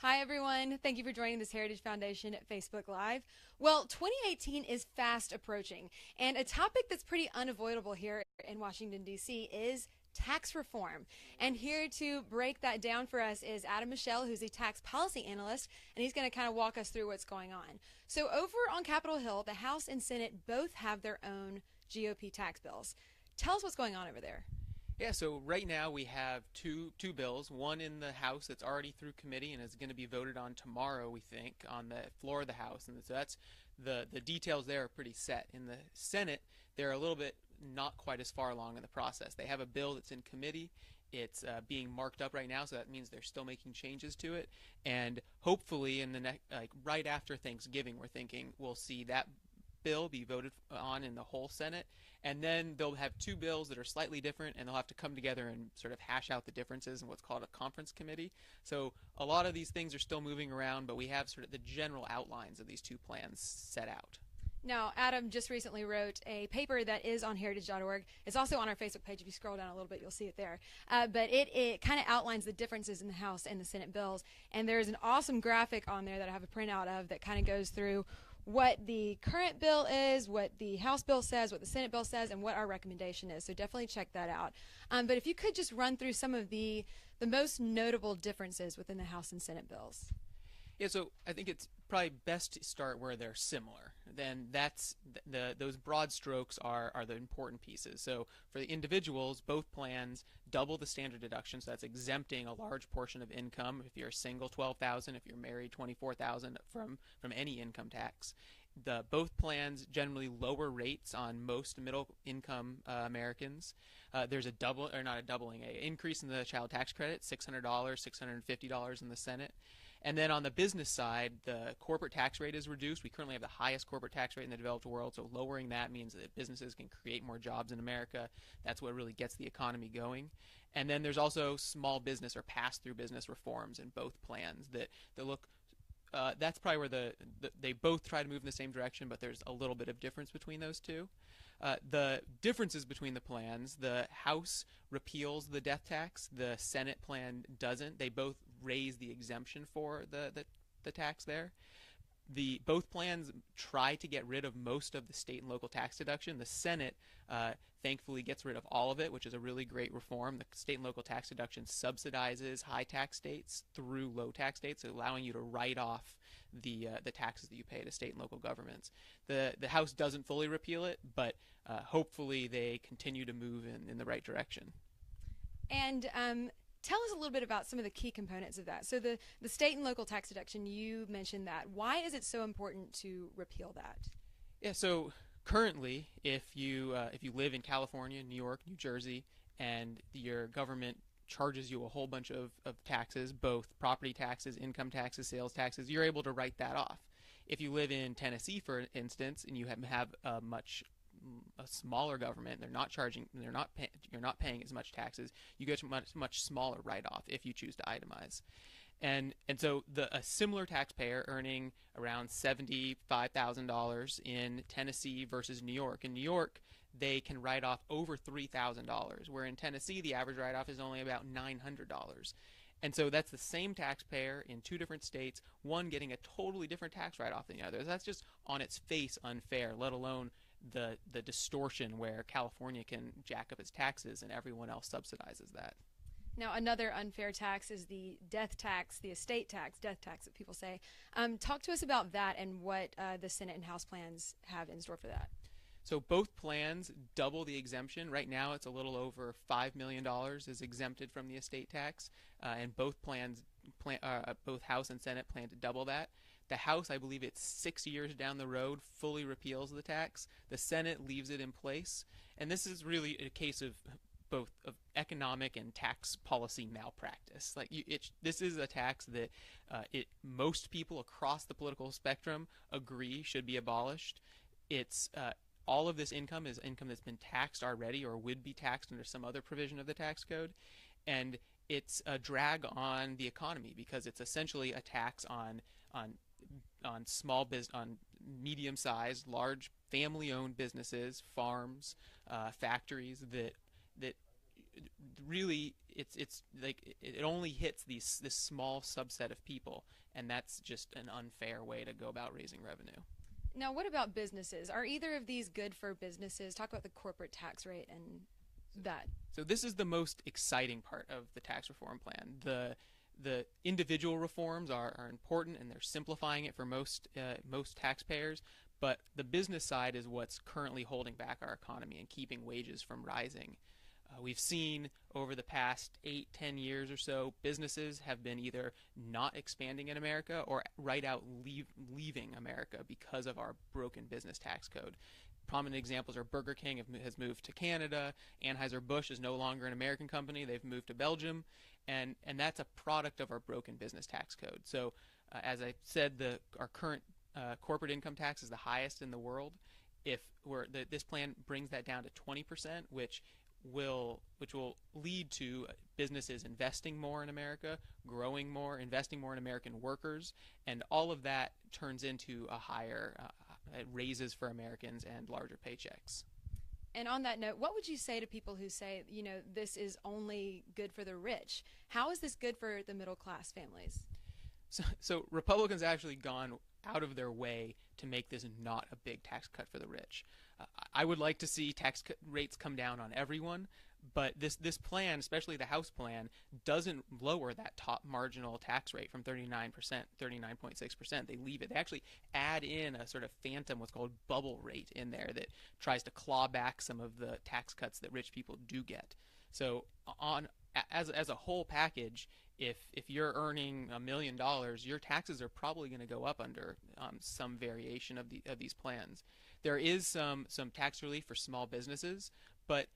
Hi, everyone. Thank you for joining this Heritage Foundation Facebook Live. Well, 2018 is fast approaching, and a topic that's pretty unavoidable here in Washington, D.C. is tax reform. And here to break that down for us is Adam Michel, who's a tax policy analyst, and he's going to kind of walk us through what's going on. So, over on Capitol Hill, the House and Senate both have their own GOP tax bills. Tell us what's going on over there. Yeah, so right now we have two bills, one in the House that's already through committee and is going to be voted on tomorrow, we think, on the floor of the House. And so that's the details there are pretty set. In the Senate, they're a little bit not quite as far along in the process. They have a bill that's in committee. It's being marked up right now, so that means they're still making changes to it. And hopefully, in the right after Thanksgiving, we're thinking we'll see that bill be voted on in the whole Senate, and then they'll have two bills that are slightly different, and they'll have to come together and sort of hash out the differences in what's called a conference committee. So a lot of these things are still moving around, but we have sort of the general outlines of these two plans set out. Now, Adam just recently wrote a paper that is on heritage.org. It's also on our Facebook page. If you scroll down a little bit, you'll see it there. But it kind of outlines the differences in the House and the Senate bills. And there's an awesome graphic on there that I have a printout of that kind of goes through what the current bill is, what the House bill says, what the Senate bill says, and what our recommendation is. So definitely check that out. But if you could just run through some of the most notable differences within the House and Senate bills. Yeah, so I think it's probably best to start where they're similar. Then that's those broad strokes are the important pieces. So for the individuals, both plans double the standard deduction, so that's exempting a large portion of income. If you're single, $12,000; if you're married, $24,000 from any income tax. Both plans generally lower rates on most middle income Americans. There's an increase in the child tax credit, $600, $650 in the Senate. And then on the business side, the corporate tax rate is reduced. We currently have the highest corporate tax rate in the developed world, so lowering that means that businesses can create more jobs in America. That's what really gets the economy going. And then there's also small business or pass-through business reforms in both plans that look. That's probably where they both try to move in the same direction, but there's a little bit of difference between those two. The differences between the plans: the House repeals the death tax, the Senate plan doesn't. They both raise the exemption for the tax there. Both plans try to get rid of most of the state and local tax deduction. The Senate thankfully gets rid of all of it, which is a really great reform. The state and local tax deduction subsidizes high tax states through low tax states, so allowing you to write off the taxes that you pay to state and local governments. The House doesn't fully repeal it, but hopefully they continue to move in the right direction. And tell us a little bit about some of the key components of that. So the state and local tax deduction, you mentioned that. Why is it so important to repeal that? Yeah, so currently, if you live in California, New York, New Jersey, and your government charges you a whole bunch of taxes, both property taxes, income taxes, sales taxes, you're able to write that off. If you live in Tennessee, for instance, and you have a smaller government, you're not paying as much taxes, you get a much smaller write-off if you choose to itemize. And so a similar taxpayer earning around $75,000 in Tennessee versus New York. In New York, they can write off over $3,000, where in Tennessee the average write-off is only about $900. And so that's the same taxpayer in two different states, one getting a totally different tax write-off than the other. That's just on its face unfair, let alone the distortion where California can jack up its taxes and everyone else subsidizes that. Now, another unfair tax is the death tax, the estate tax, death tax that people say. Talk to us about that and what the Senate and House plans have in store for that. So both plans double the exemption. Right now it's a little over $5 million is exempted from the estate tax, and both House and Senate plan to double that. The House, I believe it's 6 years down the road, fully repeals the tax. The Senate leaves it in place. And this is really a case of both of economic and tax policy malpractice. This is a tax that most people across the political spectrum agree should be abolished. It's all of this income is income that's been taxed already or would be taxed under some other provision of the tax code. And it's a drag on the economy because it's essentially a tax on small business, on medium-sized, large family-owned businesses, farms, factories that really it's like it only hits this small subset of people, and that's just an unfair way to go about raising revenue. Now, what about businesses? Are either of these good for businesses? Talk about the corporate tax rate and that. So this is the most exciting part of the tax reform plan. The individual reforms are important, and they're simplifying it for most taxpayers. But the business side is what's currently holding back our economy and keeping wages from rising. We've seen over the past 8, 10 years or so, businesses have been either not expanding in America or right out leaving America because of our broken business tax code. Prominent examples are Burger King has moved to Canada, Anheuser-Busch is no longer an American company, they've moved to Belgium, and that's a product of our broken business tax code. So as I said, our current corporate income tax is the highest in the world. If this plan brings that down to 20%, which will lead to businesses investing more in America, growing more, investing more in American workers, and all of that turns into a higher raises for Americans and larger paychecks. And on that note, what would you say to people who say, this is only good for the rich? How is this good for the middle class families? So Republicans actually gone out of their way to make this not a big tax cut for the rich. I would like to see rates come down on everyone, but this plan, especially the House plan, doesn't lower that top marginal tax rate from 39%, 39.6%. They leave it. They actually add in a sort of phantom, what's called bubble rate in there that tries to claw back some of the tax cuts that rich people do get. So as a whole package, if you're earning $1 million, your taxes are probably going to go up under some variation of these plans. There is some tax relief for small businesses, but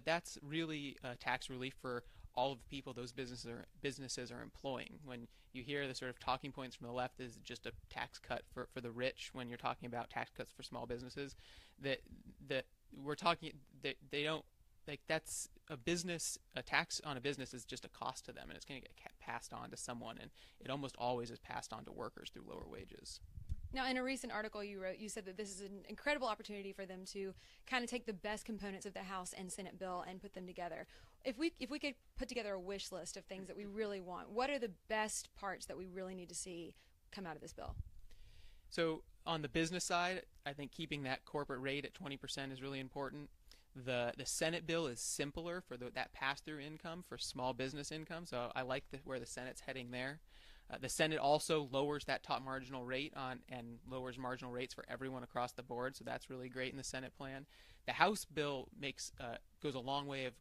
that's really tax relief for all of the people those businesses are employing. When you hear the sort of talking points from the left is just a tax cut for the rich, when you're talking about tax cuts for small businesses, that we're talking they don't. Like, that's a tax on a business is just a cost to them, and it's going to get passed on to someone, and it almost always is passed on to workers through lower wages. Now, in a recent article you wrote, you said that this is an incredible opportunity for them to kind of take the best components of the House and Senate bill and put them together. If we could put together a wish list of things that we really want, what are the best parts that we really need to see come out of this bill? So on the business side, I think keeping that corporate rate at 20% is really important. The Senate bill is simpler for that pass-through income for small business income, so I like where the Senate's heading there. The Senate also lowers that top marginal rate and lowers marginal rates for everyone across the board, so that's really great in the Senate plan. The House bill goes a long way of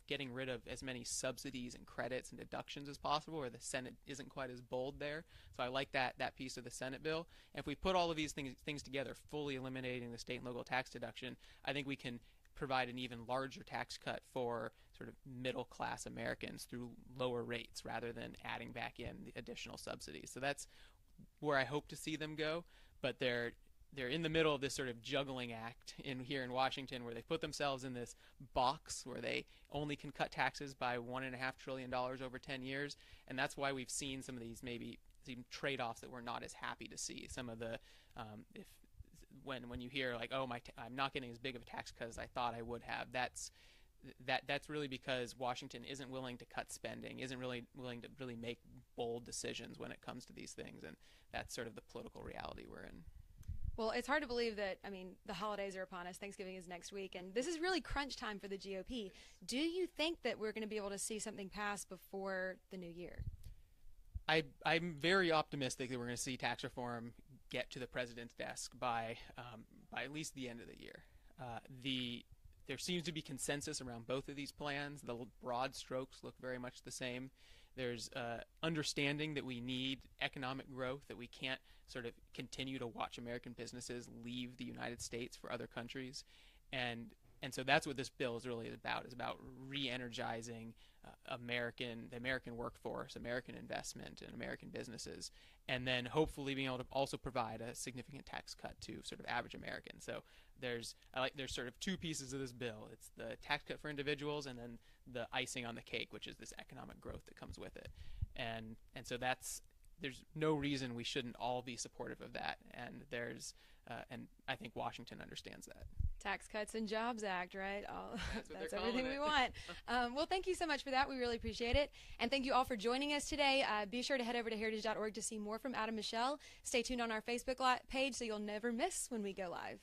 getting rid of as many subsidies and credits and deductions as possible, where the Senate isn't quite as bold there. So I like that piece of the Senate bill. And if we put all of these things together, fully eliminating the state and local tax deduction, I think we can provide an even larger tax cut for sort of middle class Americans through lower rates rather than adding back in the additional subsidies. So that's where I hope to see them go, but they're in the middle of this sort of juggling act here in Washington, where they put themselves in this box where they only can cut taxes by $1.5 trillion over 10 years, and that's why we've seen some of these maybe trade-offs that we're not as happy to see. Some of the when you hear like, I'm not getting as big of a tax cut as I thought I would have, that's really because Washington isn't willing to cut spending, isn't really willing to really make bold decisions when it comes to these things, and that's sort of the political reality we're in. Well, it's hard to believe that, the holidays are upon us. Thanksgiving is next week, and this is really crunch time for the GOP. Do you think that we're going to be able to see something pass before the new year? I'm very optimistic that we're going to see tax reform get to the president's desk by at least the end of the year. There seems to be consensus around both of these plans. The broad strokes look very much the same. There's understanding that we need economic growth, that we can't sort of continue to watch American businesses leave the United States for other countries. And so that's what this bill is really about. It's about re-energizing the American workforce, American investment, and American businesses, and then hopefully being able to also provide a significant tax cut to sort of average Americans. So there's sort of two pieces of this bill. It's the tax cut for individuals, and then the icing on the cake, which is this economic growth that comes with it. And so that's there's no reason we shouldn't all be supportive of that. And I think Washington understands that. Tax Cuts and Jobs Act, right? That's they're everything calling we want. Well, thank you so much for that. We really appreciate it. And thank you all for joining us today. Be sure to head over to heritage.org to see more from Adam and Michel. Stay tuned on our Facebook page so you'll never miss when we go live.